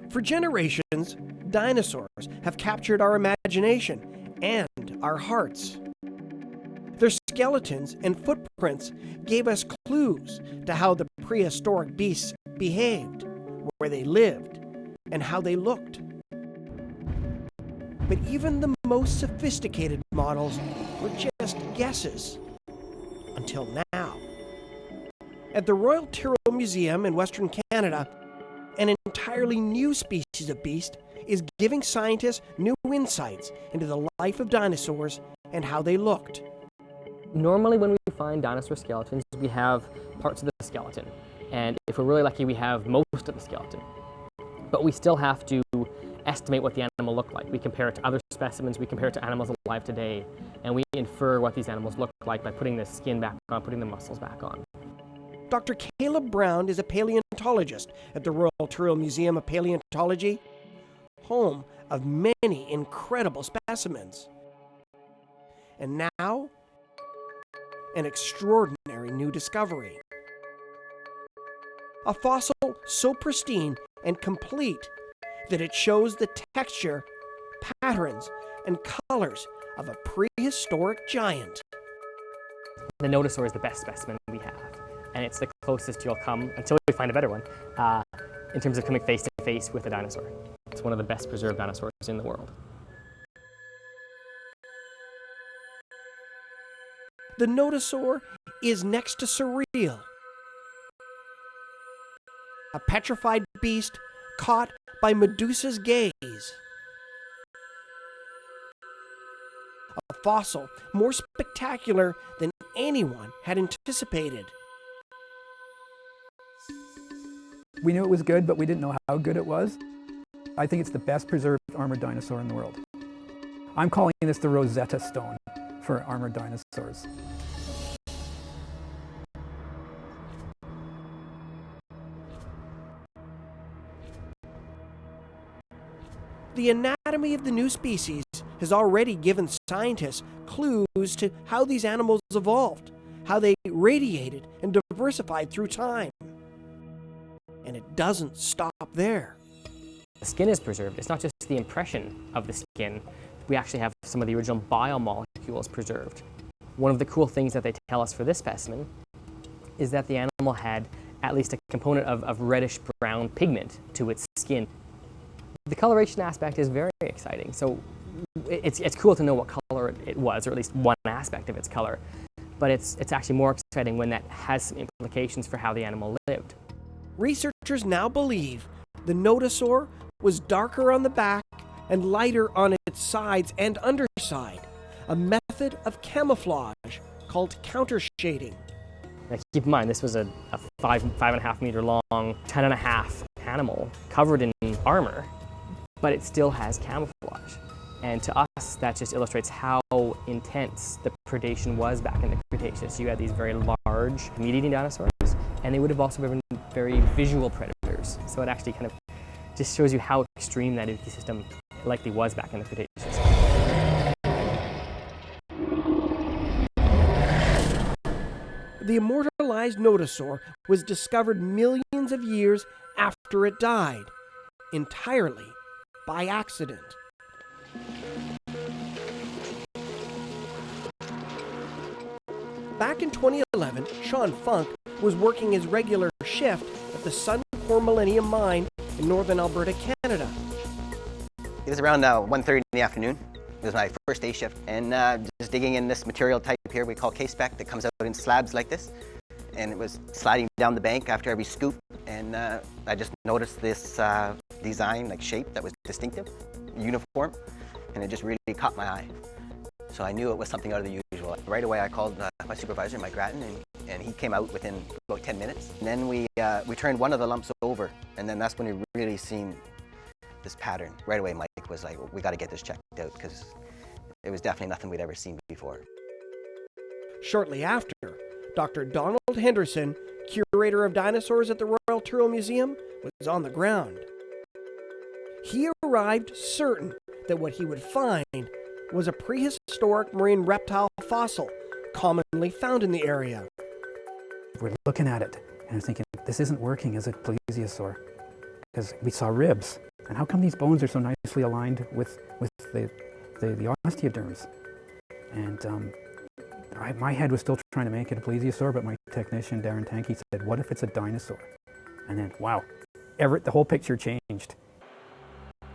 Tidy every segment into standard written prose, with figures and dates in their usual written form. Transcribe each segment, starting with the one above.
For generations, dinosaurs have captured our imagination and our hearts. Their skeletons and footprints gave us clues to how the prehistoric beasts behaved, where they lived, and how they looked. But even the most sophisticated models were just guesses. Until now. At the Royal Tyrrell Museum in Western Canada, an entirely new species of beast is giving scientists new insights into the life of dinosaurs and how they looked. Normally when we find dinosaur skeletons, we have parts of the skeleton. And if we're really lucky, we have most of the skeleton. But we still have to estimate what the animal looked like. We compare it to other specimens, we compare it to animals alive today, and we infer what these animals look like by putting the skin back on, putting the muscles back on. Dr. Caleb Brown is a paleontologist at the Royal Tyrrell Museum of Paleontology, home of many incredible specimens. And now, an extraordinary new discovery. A fossil so pristine and complete that it shows the texture, patterns, and colors of a prehistoric giant. The Dinosaur is the best specimen we have, and it's the closest you'll come, until we find a better one, in terms of coming face to face with a dinosaur. It's one of the best preserved dinosaurs in the world. The Dinosaur is next to surreal. A petrified beast caught by Medusa's gaze. A fossil more spectacular than anyone had anticipated. We knew it was good, but we didn't know how good it was. I think it's the best preserved armored dinosaur in the world. I'm calling this the Rosetta Stone for armored dinosaurs. The anatomy of the new species has already given scientists clues to how these animals evolved, how they radiated and diversified through time. And it doesn't stop there. The skin is preserved. It's not just the impression of the skin. We actually have some of the original biomolecules preserved. One of the cool things that they tell us for this specimen is that the animal had at least a component of reddish-brown pigment to its skin. The coloration aspect is very exciting. So it's cool to know what color it was, or at least one aspect of its color. But it's actually more exciting when that has some implications for how the animal lived. Researchers now believe the Dinosaur was darker on the back and lighter on its sides and underside, a method of camouflage called countershading. Now, keep in mind, this was a 5.5 meter long, 10.5 animal covered in armor, but it still has camouflage. And to us, that just illustrates how intense the predation was back in the Cretaceous. You had these very large meat-eating dinosaurs, and they would have also been very visual predators. So it actually kind of just shows you how extreme that ecosystem likely was back in the Cretaceous. The immortalized Dinosaur was discovered millions of years after it died, entirely by accident. Back in 2011, Sean Funk was working his regular shift at the Suncor Millennium Mine in northern Alberta, Canada. It was around 1:30 in the afternoon. It was my first day shift, and just digging in this material type here we call K-spec that comes out in slabs like this. And it was sliding down the bank after every scoop, and I just noticed this design, like shape, that was distinctive, uniform, and it just really caught my eye. So I knew it was something out of the usual. Right away I called my supervisor, Mike Gratton, and he came out within about 10 minutes. And then we turned one of the lumps over, and then that's when we really seen this pattern. Right away Mike was like, we got to get this checked out, because it was definitely nothing we'd ever seen before. Shortly after, Dr. Donald Henderson, curator of dinosaurs at the Royal Tyrrell Museum, was on the ground. He arrived certain that what he would find was a prehistoric marine reptile fossil commonly found in the area. We're looking at it and I'm thinking, this isn't working as a plesiosaur, because we saw ribs. And how come these bones are so nicely aligned with the osteoderms? And my head was still trying to make it a plesiosaur, but my technician, Darren Tanky, said, what if it's a dinosaur? And then, wow, the whole picture changed.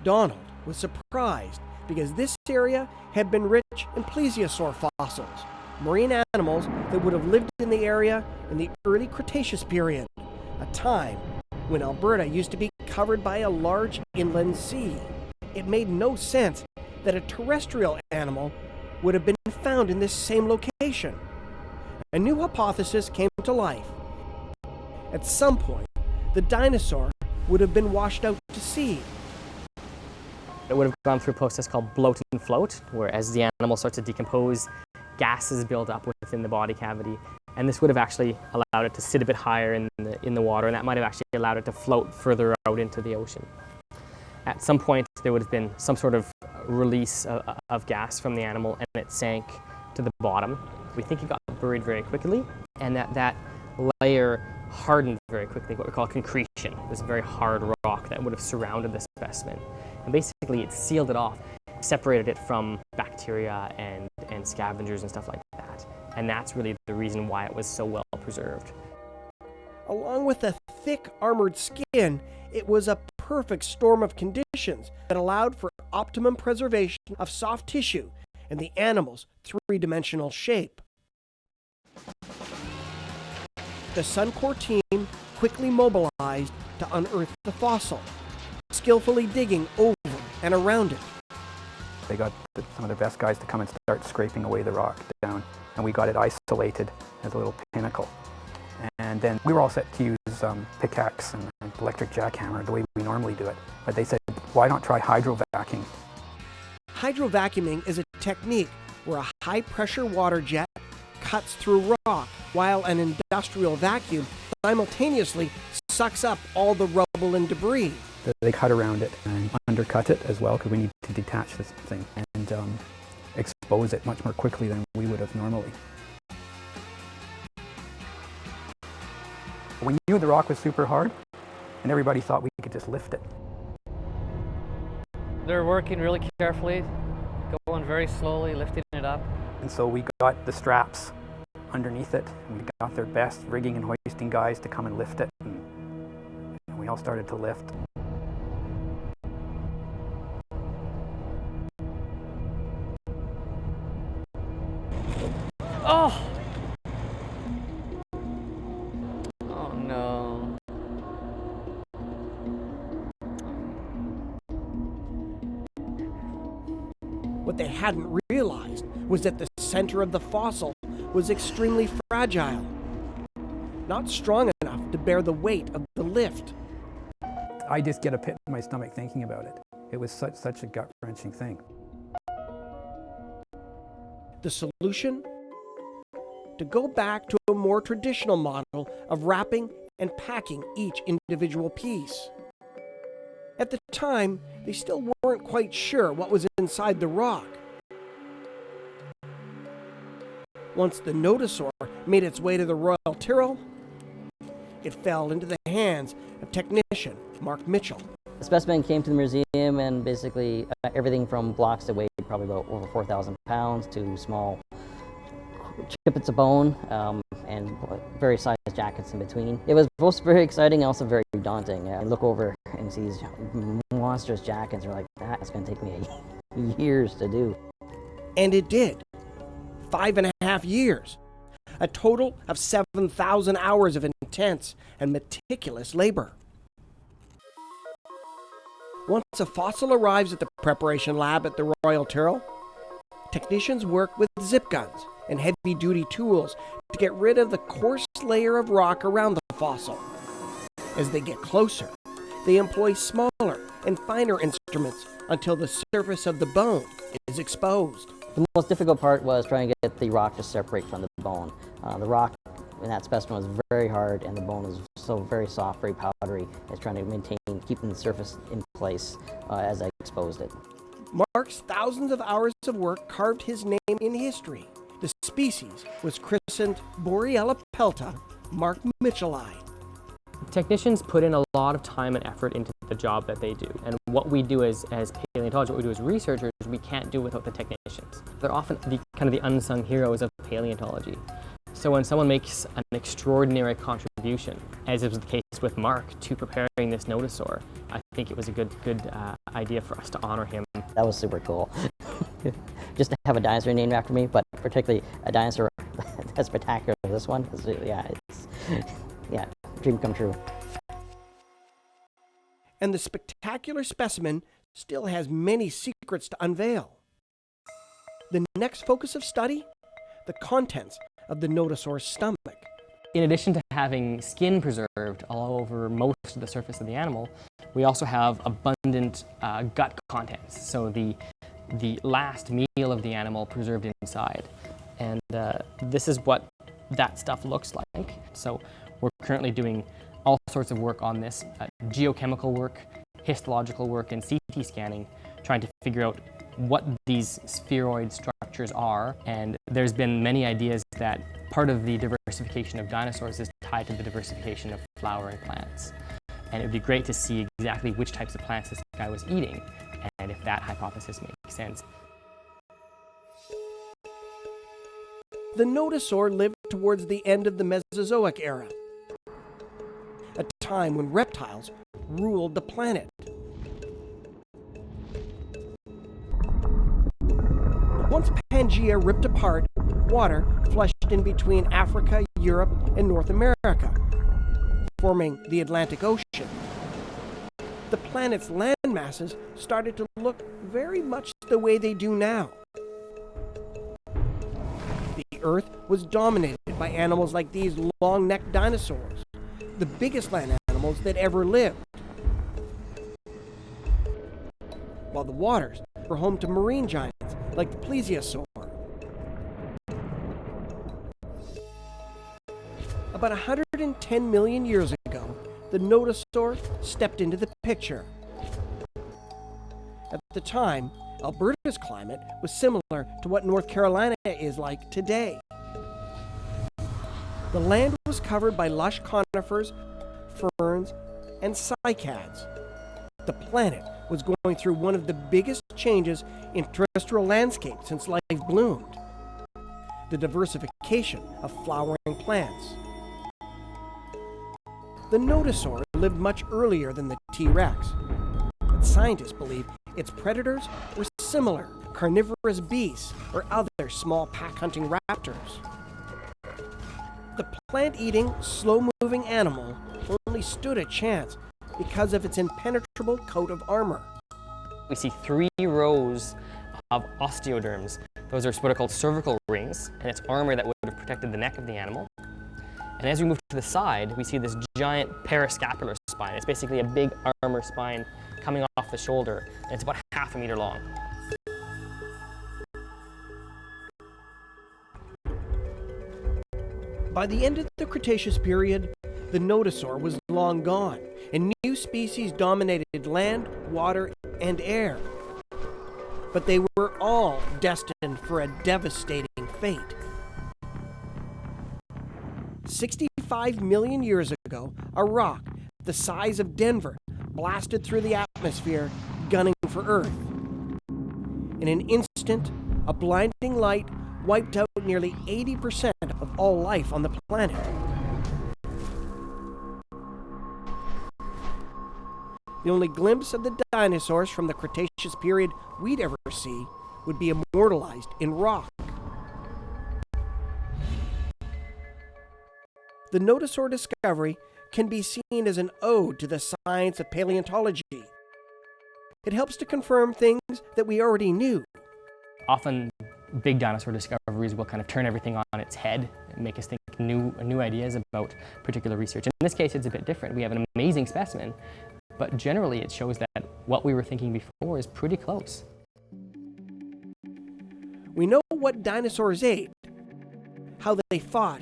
Donald was surprised because this area had been rich in plesiosaur fossils, marine animals that would have lived in the area in the early Cretaceous period, a time when Alberta used to be covered by a large inland sea. It made no sense that a terrestrial animal would have been found in this same location. A new hypothesis came to life. At some point, the dinosaur would have been washed out to sea. It would have gone through a process called bloat and float, where as the animal starts to decompose, gases build up within the body cavity. And this would have actually allowed it to sit a bit higher in the water, and that might have actually allowed it to float further out into the ocean. At some point, there would have been some sort of release of gas from the animal, and it sank to the bottom. We think it got buried very quickly, and that layer hardened very quickly, what we call concretion. It was a very hard rock that would have surrounded the specimen. And basically, it sealed it off, separated it from bacteria and scavengers and stuff like that. And that's really the reason why it was so well preserved. Along with a thick armored skin, it was a perfect storm of conditions that allowed for optimum preservation of soft tissue and the animal's three-dimensional shape. The Suncor team quickly mobilized to unearth the fossil, skillfully digging over and around it. They got some of their best guys to come and start scraping away the rock down, and we got it isolated as a little pinnacle. And then we were all set to use pickaxe and electric jackhammer the way we normally do it. But they said, why not try hydrovacuuming? Hydrovacuuming is a technique where a high-pressure water jet cuts through rock while an industrial vacuum simultaneously sucks up all the rubble and debris. They cut around it and undercut it as well, because we need to detach this thing and expose it much more quickly than we would have normally. We knew the rock was super hard, and everybody thought we could just lift it. They're working really carefully, going very slowly, lifting it up. And so we got the straps underneath it, and we got their best rigging and hoisting guys to come and lift it, and we all started to lift. Oh! Oh no. What they hadn't realized was that the center of the fossil was extremely fragile, not strong enough to bear the weight of the lift. I just get a pit in my stomach thinking about it. It was such a gut-wrenching thing. The solution? To go back to a more traditional model of wrapping and packing each individual piece. At the time, they still weren't quite sure what was inside the rock. Once the Nodosaur made its way to the Royal Tyrrell, it fell into the hands of technician Mark Mitchell. The specimen came to the museum, and basically everything from blocks that weighed probably about over 4,000 pounds to small chippets of bone and very sized jackets in between. It was both very exciting and also very daunting. I look over and see these monstrous jackets, and we're like, that's going to take me years to do. And it did. 5.5 years. A total of 7,000 hours of intense and meticulous labor. Once a fossil arrives at the preparation lab at the Royal Tyrrell, technicians work with zip guns and heavy-duty tools to get rid of the coarse layer of rock around the fossil. As they get closer, they employ smaller and finer instruments until the surface of the bone is exposed. The most difficult part was trying to get the rock to separate from the bone. The rock in that specimen was very hard, and the bone is so very soft, very powdery. It's trying to keeping the surface in place as I exposed it. Mark's thousands of hours of work carved his name in history. The species was christened Boreella pelta Mark Mitchellii. Technicians put in a lot of time and effort into the job that they do. And what we do as paleontologists, what we do as researchers, we can't do without the technicians. They're often kind of the unsung heroes of paleontology. So when someone makes an extraordinary contribution, as is the case with Mark, to preparing this nodosaur, I think it was a good idea for us to honor him. That was super cool. Just to have a dinosaur named after me, but particularly a dinosaur as spectacular as this one. Yeah, dream come true. And the spectacular specimen still has many secrets to unveil. The next focus of study? The contents of the nodosaur's stomach. In addition to having skin preserved all over most of the surface of the animal, we also have abundant gut contents. So the last meal of the animal preserved inside. And this is what that stuff looks like. So we're currently doing all sorts of work on this, geochemical work, histological work, and CT scanning, trying to figure out what these spheroid structures are. And there's been many ideas that part of the diversification of dinosaurs is tied to the diversification of flowering plants. And it would be great to see exactly which types of plants this guy was eating, and if that hypothesis makes sense. The nodosaur lived towards the end of the Mesozoic era, a time when reptiles ruled the planet. Once Pangaea ripped apart, water flushed in between Africa, Europe, and North America, forming the Atlantic Ocean. The planet's land masses started to look very much the way they do now. The Earth was dominated by animals like these long-necked dinosaurs, the biggest land animals that ever lived. While the waters were home to marine giants like the plesiosaur. About 110 million years ago, the nodosaur stepped into the picture. At the time, Alberta's climate was similar to what North Carolina is like today. The land was covered by lush conifers, ferns, and cycads. The planet was going through one of the biggest changes in terrestrial landscape since life bloomed: the diversification of flowering plants. The nodosaur lived much earlier than the T-Rex, but scientists believe its predators were similar carnivorous beasts or other small pack-hunting raptors. The plant-eating, slow-moving animal only stood a chance because of its impenetrable coat of armor. We see 3 rows of osteoderms. Those are what are called cervical rings, and it's armor that would have protected the neck of the animal. And as we move to the side, we see this giant parascapular spine. It's basically a big armor spine coming off the shoulder, and it's about half a meter long. By the end of the Cretaceous period, the nodosaur was long gone, and new species dominated land, water, and air. But they were all destined for a devastating fate. 65 million years ago, a rock the size of Denver blasted through the atmosphere, gunning for Earth. In an instant, a blinding light wiped out nearly 80% of all life on the planet. The only glimpse of the dinosaurs from the Cretaceous period we'd ever see would be immortalized in rock. The nodosaur discovery can be seen as an ode to the science of paleontology. It helps to confirm things that we already knew. Often, big dinosaur discoveries will kind of turn everything on its head and make us think new ideas about particular research. In this case, it's a bit different. We have an amazing specimen, but generally it shows that what we were thinking before is pretty close. We know what dinosaurs ate, how they fought,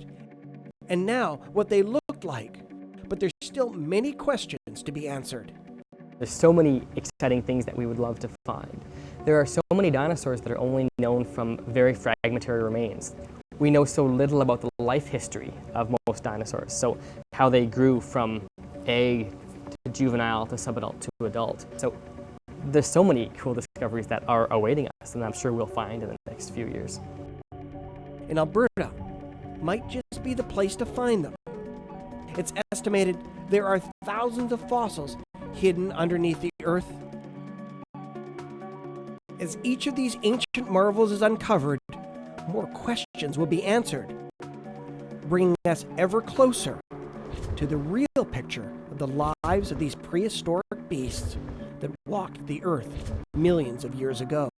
and now what they looked like. But there's still many questions to be answered. There's so many exciting things that we would love to find. There are so many dinosaurs that are only known from very fragmentary remains. We know so little about the life history of most dinosaurs, so how they grew from egg juvenile to subadult to adult. So there's so many cool discoveries that are awaiting us, and I'm sure we'll find in the next few years. In Alberta might just be the place to find them. It's estimated there are thousands of fossils hidden underneath the earth. As each of these ancient marvels is uncovered, more questions will be answered, bringing us ever closer to the real picture of the lives of these prehistoric beasts that walked the earth millions of years ago.